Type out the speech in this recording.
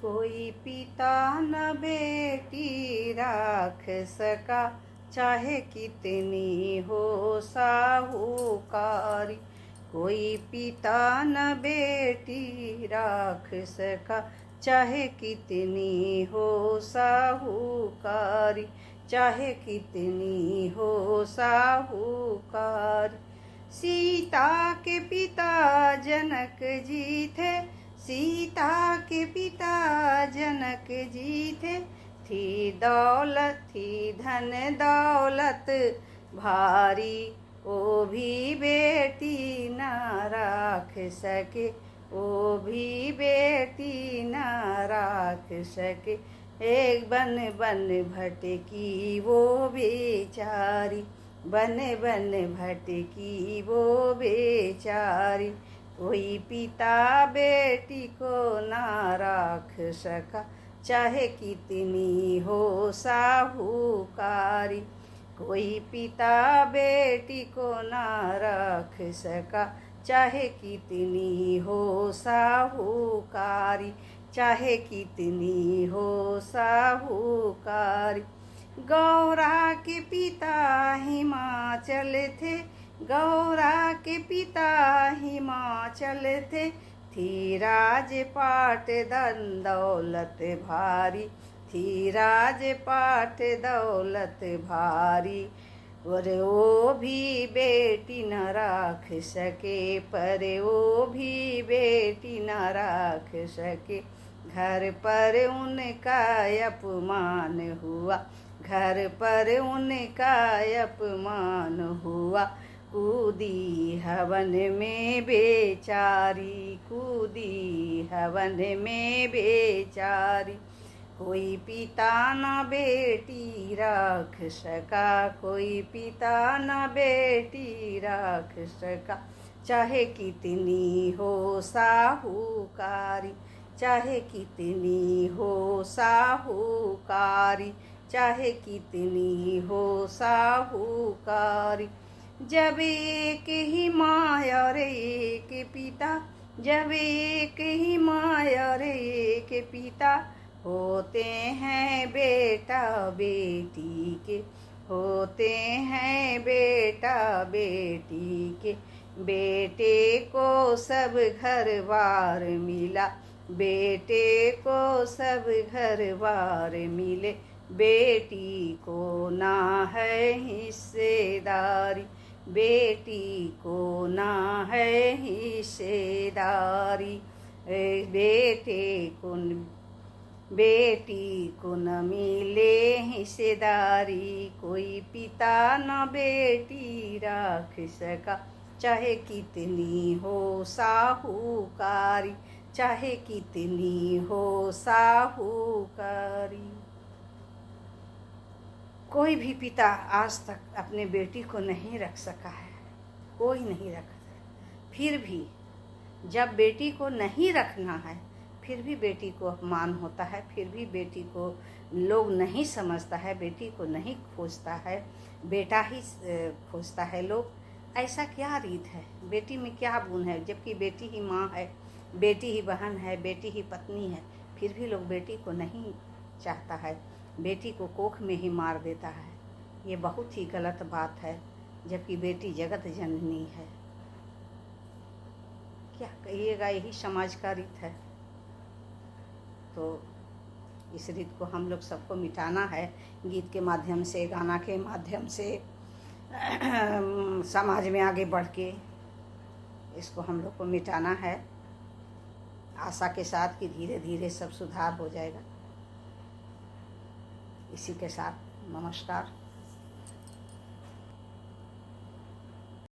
कोई पिता न बेटी राख सका, चाहे कितनी हो साहूकारी। कोई पिता न बेटी राख सका, चाहे कितनी हो साहूकारी, चाहे कितनी हो साहूकारी। सीता के पिता जनक जी थे, सीता के पिता जनक जी थे। थी दौलत, थी धन दौलत भारी, ओ भी बेटी न राख सके, ओ भी बेटी न राख सके। एक बन बन भटकी वो बेचारी, बन बन भटकी वो बेचारी। कोई पिता बेटी को ना राख सका, चाहे कितनी हो साहूकारी। कोई पिता बेटी को ना रख सका, चाहे कितनी हो साहूकारी, चाहे कितनी हो साहूकारी। गौरा के पिता हिमाचल थे, गौरा के पिता हिमाचल थे। थी राजपाट धन दौलत भारी, थी राजपाट दौलत भारी। पर वो भी बेटी न राख सके, पर वो भी बेटी न राख सके। घर पर उनका अपमान हुआ, घर पर उनका अपमान हुआ। कूदी हवन में बेचारी, कूदी हवन में बेचारी। कोई पिता न बेटी राख सका, कोई पिता न बेटी राख सका। चाहे कितनी हो साहूकारी, चाहे कितनी हो साहूकारी, चाहे कितनी हो साहूकारी। जब एक ही माँ और एक पिता, जब एक ही माँ और एक पिता, होते हैं बेटा बेटी के, होते हैं बेटा बेटी के। बेटे को सब घर बार मिला, बेटे को सब घर बार मिले। बेटी को ना है हिस्सेदारी, बेटी को ना है हिस्सेदारी। बेटे को, बेटी को न मिले हिस्सेदारी। कोई पिता न बेटी राख सका, चाहे कितनी हो साहूकारी, चाहे कितनी हो साहूकारी। कोई भी पिता आज तक अपने बेटी को नहीं रख सका है, कोई नहीं रख सका। फिर भी जब बेटी को नहीं रखना है, फिर भी बेटी को अपमान होता है, फिर भी बेटी को लोग नहीं समझता है, बेटी को नहीं खोजता है, बेटा ही खोजता है लोग। ऐसा क्या रीत है, बेटी में क्या गुण है? जबकि बेटी ही माँ है, बेटी ही बहन है, बेटी ही पत्नी है, फिर भी लोग बेटी को नहीं चाहता है, बेटी को कोख में ही मार देता है। ये बहुत ही गलत बात है, जबकि बेटी जगत जननी है। क्या कहिएगा, यही समाज का रीत है। तो इस रीत को हम लोग सबको मिटाना है, गीत के माध्यम से, गाना के माध्यम से, समाज में आगे बढ़ के इसको हम लोग को मिटाना है। आशा के साथ कि धीरे धीरे सब सुधार हो जाएगा। इसी के साथ नमस्कार।